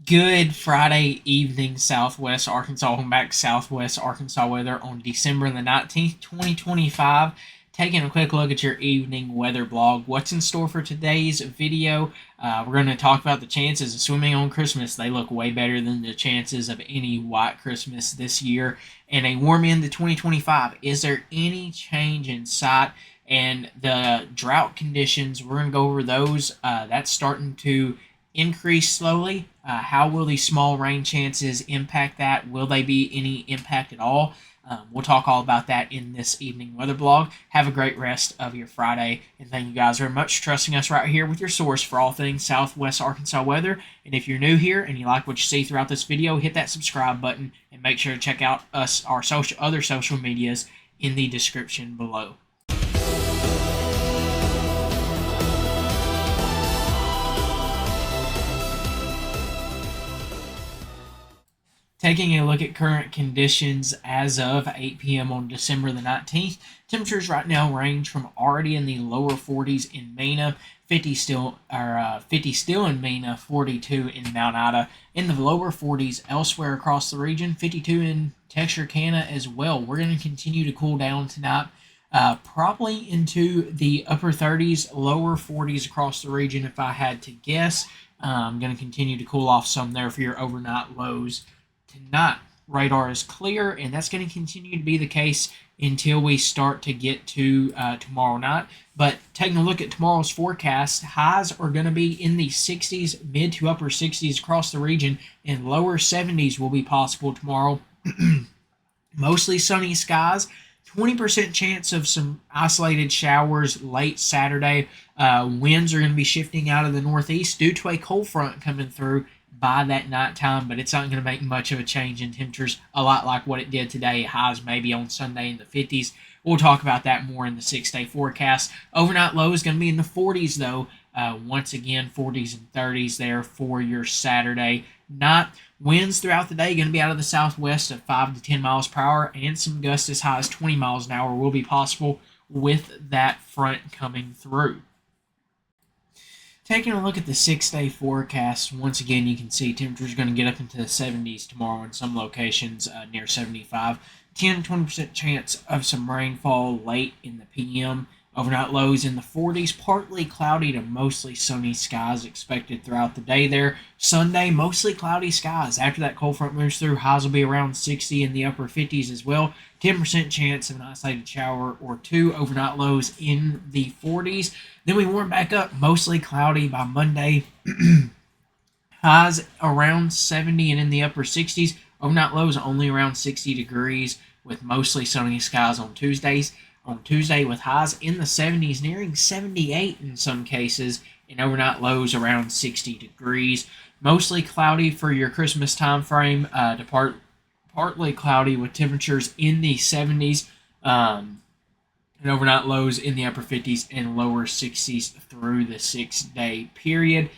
Good Friday evening, Southwest Arkansas. Welcome back to Southwest Arkansas weather on December the 19th, 2025. Taking a quick look at your evening weather blog. What's in store for today's video? We're going to talk about the chances of swimming on Christmas. They look way better than the chances of any white Christmas this year. And a warm end to 2025. Is there any change in sight? And the drought conditions, we're going to go over those. That's starting to increase slowly. How will these small rain chances impact that? Will they be any impact at all? We'll talk all about that in this evening weather blog. Have a great rest of your Friday, and thank you guys very much for trusting us right here with your source for all things Southwest Arkansas weather. And if you're new here and you like what you see throughout this video, hit that subscribe button and make sure to check out our other social medias in the description below. Taking a look at current conditions as of 8 p.m. on December the 19th, temperatures right now range from already in the lower 40s in Mena, 50 still in Mena, 42 in Mount Ida, in the lower 40s elsewhere across the region, 52 in Texarkana as well. We're going to continue to cool down tonight. Probably into the upper 30s, lower 40s across the region if I had to guess. I'm going to continue to cool off some there for your overnight lows tonight. Radar is clear, and that's going to continue to be the case until we start to get to tomorrow night. But taking a look at tomorrow's forecast, highs are going to be in the 60s, mid to upper 60s across the region, and lower 70s will be possible tomorrow. Mostly sunny skies. 20% chance of some isolated showers late Saturday. Winds are going to be shifting out of the northeast due to a cold front coming through by that nighttime, but it's not going to make much of a change in temperatures, a lot like what it did today. Highs maybe on Sunday in the 50s. We'll talk about that more in the 6-day forecast. Overnight low is going to be in the 40s, though. Once again, 40s and 30s there for your Saturday night. Winds throughout the day going to be out of the southwest at 5 to 10 miles per hour, and some gusts as high as 20 miles an hour will be possible with that front coming through. Taking a look at the 6-day forecast, once again, you can see temperatures going to get up into the 70s tomorrow in some locations near 75. 10-20% chance of some rainfall late in the PM. Overnight lows in the 40s, partly cloudy to mostly sunny skies expected throughout the day there. Sunday, mostly cloudy skies. After that cold front moves through, highs will be around 60 in the upper 50s as well. 10% chance of an isolated shower or two. Overnight lows in the 40s. Then we warm back up, mostly cloudy by Monday. Highs around 70 and in the upper 60s. Overnight lows only around 60 degrees with mostly sunny skies on Tuesdays. On Tuesday with highs in the 70s, nearing 78 in some cases, and overnight lows around 60 degrees. Mostly cloudy for your Christmas time frame, partly cloudy with temperatures in the 70s, and overnight lows in the upper 50s and lower 60s through the 6-day period,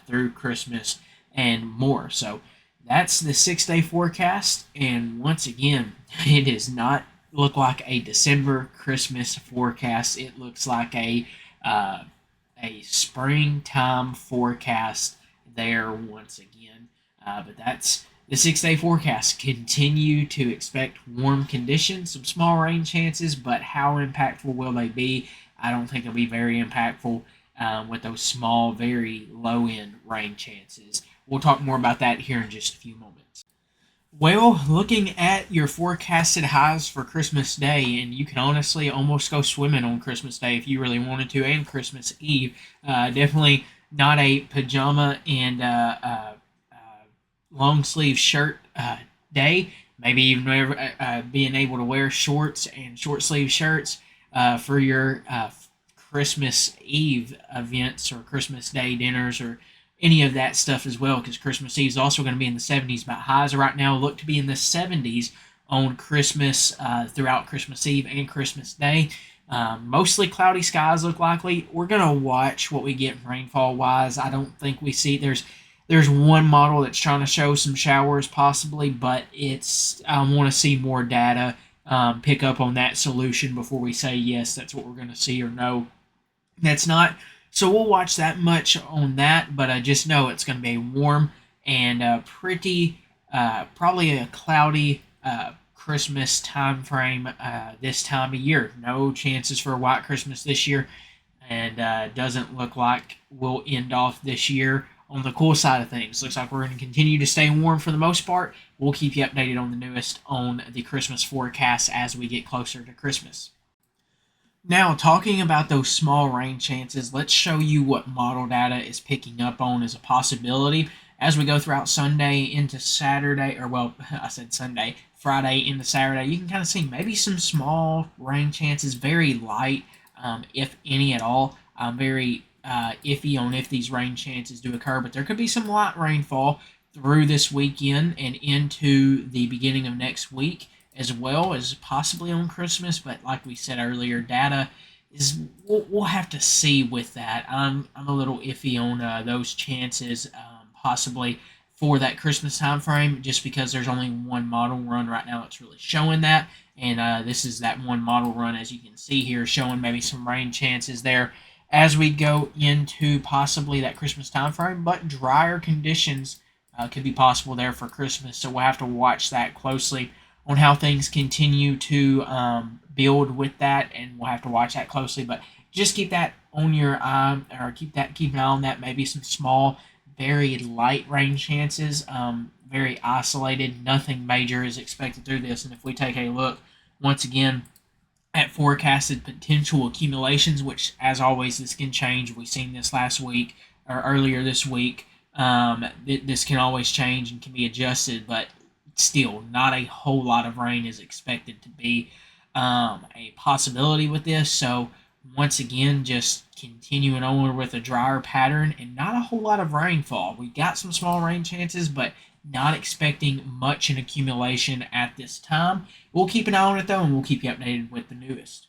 through Christmas and more. So that's the 6-day forecast, and once again, it is not look like a December Christmas forecast. It looks like a springtime forecast there once again. But that's the 6-day forecast. Continue to expect warm conditions, some small rain chances, but how impactful will they be? I don't think it'll be very impactful with those small, very low-end rain chances. We'll talk more about that here in just a few moments. Well, looking at your forecasted highs for Christmas Day, and you can honestly almost go swimming on Christmas Day if you really wanted to, and Christmas Eve. Definitely not a pajama and long sleeve shirt day. Maybe even being able to wear shorts and short sleeve shirts for your Christmas Eve events or Christmas Day dinners or any of that stuff as well, because Christmas Eve is also going to be in the 70s. But highs right now look to be in the 70s on Christmas, throughout Christmas Eve and Christmas Day. Mostly cloudy skies look likely. We're going to watch what we get rainfall-wise. I don't think we see there's one model that's trying to show some showers possibly, but I want to see more data pick up on that solution before we say yes, that's what we're going to see, or no, that's not. So we'll watch that much on that, but I just know it's going to be a warm and probably a cloudy Christmas time frame this time of year. No chances for a white Christmas this year, and doesn't look like we'll end off this year on the cool side of things. Looks like we're going to continue to stay warm for the most part. We'll keep you updated on the newest on the Christmas forecast as we get closer to Christmas. Now, talking about those small rain chances, let's show you what model data is picking up on as a possibility as we go throughout Sunday into Saturday, or well, I said Sunday, Friday into Saturday. You can kind of see maybe some small rain chances, very light, if any at all. I'm very iffy on if these rain chances do occur, but there could be some light rainfall through this weekend and into the beginning of next week, as well as possibly on Christmas. But like we said earlier, data is we'll have to see with that. I'm a little iffy on those chances, possibly for that Christmas time frame, just because there's only one model run right now that's really showing that, and this is that one model run, as you can see here, showing maybe some rain chances there as we go into possibly that Christmas time frame, but drier conditions could be possible there for Christmas. So we'll have to watch that closely on how things continue to build with that, and we'll have to watch that closely. But just keep that on your eye, or keep an eye on that. Maybe some small, very light rain chances, very isolated. Nothing major is expected through this. And if we take a look once again at forecasted potential accumulations, which as always this can change. We've seen this last week or earlier this week. This can always change and can be adjusted, but still not a whole lot of rain is expected to be a possibility with this. So once again, just continuing on with a drier pattern and not a whole lot of rainfall. We got some small rain chances, but not expecting much in accumulation at this time. We'll keep an eye on it though, and we'll keep you updated with the newest.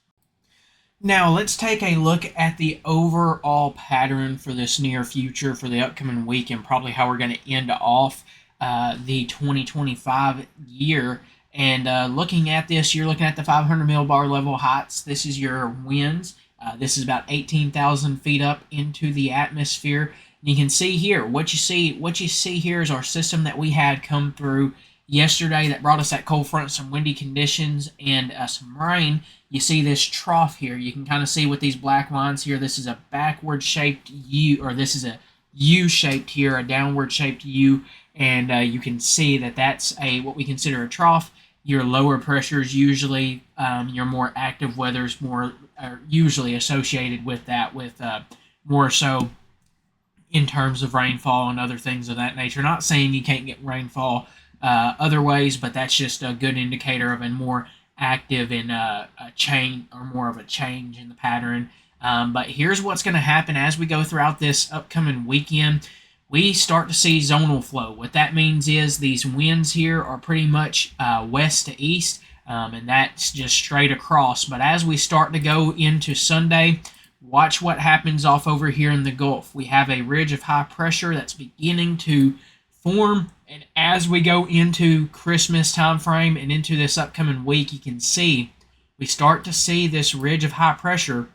Now, let's take a look at the overall pattern for this near future, for the upcoming week, and probably how we're going to end off the 2025 year. And looking at this, you're looking at the 500 millibar level heights. This is your winds. This is about 18,000 feet up into the atmosphere. And you can see here, what you see here is our system that we had come through yesterday that brought us that cold front, some windy conditions, and some rain. You see this trough here. You can kind of see with these black lines here, this is a backward shaped U, or this is a U shaped here, a downward shaped U, and you can see that that's what we consider a trough. Your lower pressures usually, your more active weather's more are usually associated with that, with more so in terms of rainfall and other things of that nature. Not saying you can't get rainfall other ways, but that's just a good indicator of a more active and a change, or more of a change in the pattern. But here's what's going to happen as we go throughout this upcoming weekend. We start to see zonal flow. What that means is these winds here are pretty much west to east, and that's just straight across. But as we start to go into Sunday, watch what happens off over here in the Gulf. We have a ridge of high pressure that's beginning to form, and as we go into Christmas time frame and into this upcoming week, you can see we start to see this ridge of high pressure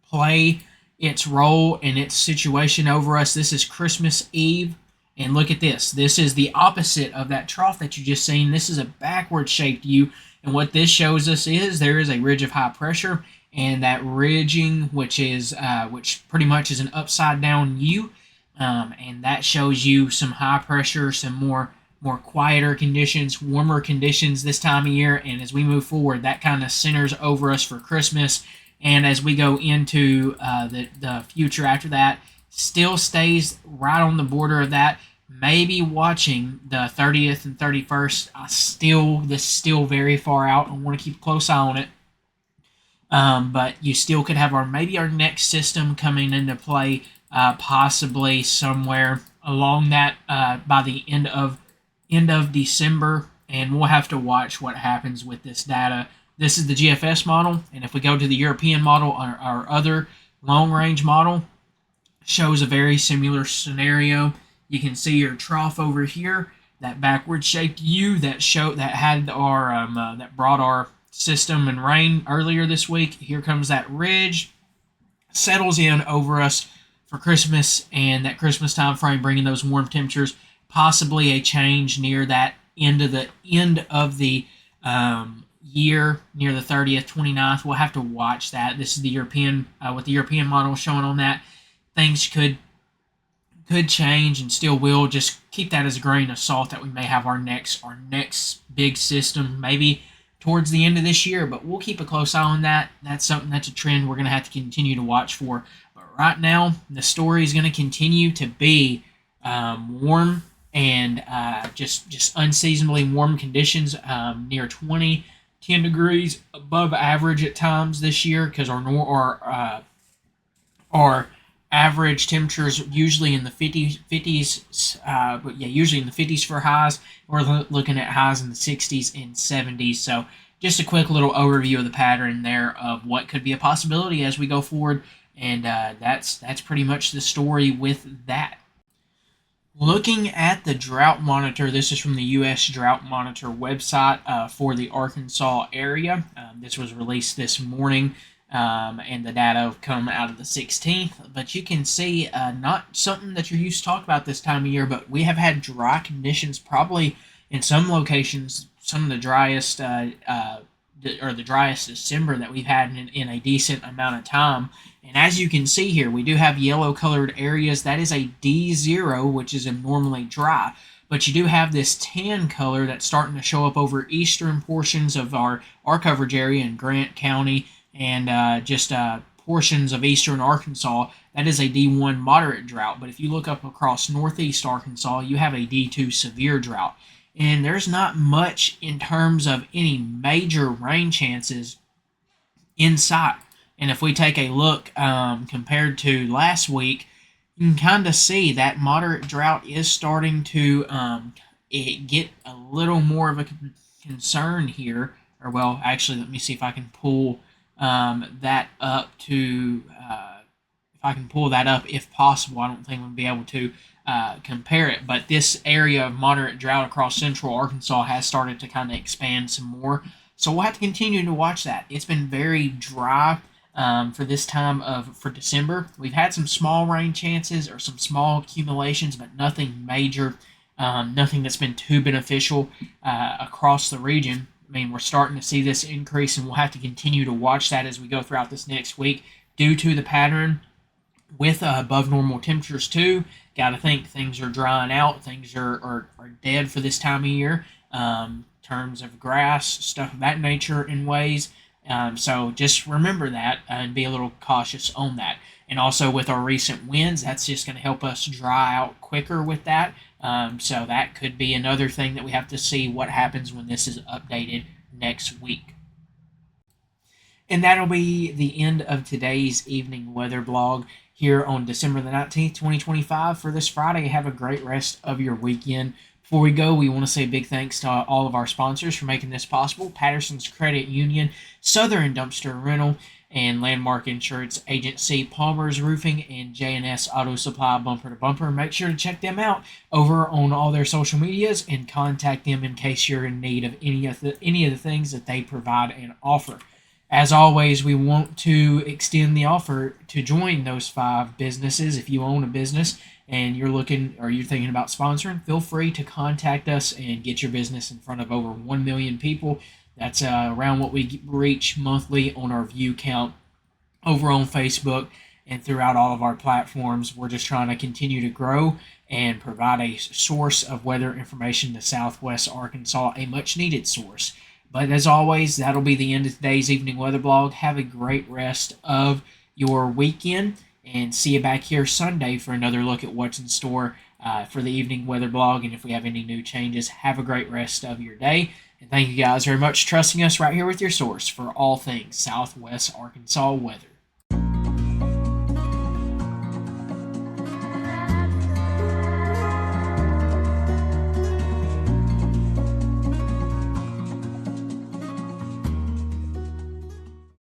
play its role and its situation over us. This is Christmas Eve, and look at this. This is the opposite of that trough that you just seen. This is a backward shaped U, and what this shows us is there is a ridge of high pressure, and that ridging, which pretty much is an upside down U, and that shows you some high pressure, some more quieter conditions, warmer conditions this time of year. And as we move forward, that kind of centers over us for Christmas. And as we go into the future after that, still stays right on the border of that. Maybe watching the 30th and 31st. This is still very far out. I want to keep a close eye on it. But you still could have maybe our next system coming into play, possibly somewhere along that by the end of December, and we'll have to watch what happens with this data. This is the GFS model, and if we go to the European model, our other long-range model shows a very similar scenario. You can see your trough over here, that backward-shaped U that brought our system and rain earlier this week. Here comes that ridge, settles in over us for Christmas and that Christmas time frame, bringing those warm temperatures. possibly a change near that end of the year, near the 30th, 29th. We'll have to watch that. This is the European, with the European model showing on that. Things could change and still will. Just keep that as a grain of salt that we may have our next big system maybe towards the end of this year, but we'll keep a close eye on that. That's a trend we're going to have to continue to watch for. But right now, the story is going to continue to be warm and just unseasonably warm conditions, near 10 degrees above average at times this year, because our average temperatures usually in the 50s, but yeah, usually in the 50s for highs. We're looking at highs in the 60s and 70s. So just a quick little overview of the pattern there of what could be a possibility as we go forward, and that's pretty much the story with that. Looking at the drought monitor, this is from the U.S. Drought Monitor website for the Arkansas area. This was released this morning, and the data have come out of the 16th. But you can see, not something that you're used to talk about this time of year, but we have had dry conditions, probably in some locations, some of the driest, the driest December that we've had in a decent amount of time. And as you can see here, we do have yellow colored areas. That is a D0, which is abnormally dry. But you do have this tan color that's starting to show up over eastern portions of our coverage area in Grant County and just portions of eastern Arkansas. That is a D1 moderate drought. But if you look up across northeast Arkansas, you have a D2 severe drought. And there's not much in terms of any major rain chances in sight. And if we take a look compared to last week, you can kind of see that moderate drought is starting to get a little more of a concern here. Or, well, actually, let me see if I can pull that up to, if I can pull that up if possible. I don't think we'll be able to compare it. But this area of moderate drought across central Arkansas has started to kind of expand some more. So we'll have to continue to watch that. It's been very dry for this time for December. We've had some small rain chances or some small accumulations, but nothing major, nothing that's been too beneficial across the region. I mean, we're starting to see this increase, and we'll have to continue to watch that as we go throughout this next week due to the pattern with above normal temperatures too. Got to think things are drying out. Things are dead for this time of year. Terms of grass, stuff of that nature in ways. So just remember that and be a little cautious on that. And also with our recent winds, that's just going to help us dry out quicker with that. So that could be another thing that we have to see what happens when this is updated next week. And that'll be the end of today's evening weather blog here on December the 19th, 2025 for this Friday. Have a great rest of your weekend. Before we go, we want to say a big thanks to all of our sponsors for making this possible: Patterson's Credit Union, Southern Dumpster Rental, and Landmark Insurance Agency, Palmer's Roofing, and J&S Auto Supply Bumper to Bumper. Make sure to check them out over on all their social medias and contact them in case you're in need of any of the things that they provide and offer. As always, we want to extend the offer to join those 5 businesses. If you own a business and you're thinking about sponsoring, feel free to contact us and get your business in front of over 1 million people. That's around what we reach monthly on our view count over on Facebook and throughout all of our platforms. We're just trying to continue to grow and provide a source of weather information to Southwest Arkansas, a much needed source. But as always, that'll be the end of today's evening weather blog. Have a great rest of your weekend, and see you back here Sunday for another look at what's in store for the evening weather blog. And if we have any new changes, have a great rest of your day. And thank you guys very much for trusting us right here with your source for all things Southwest Arkansas weather.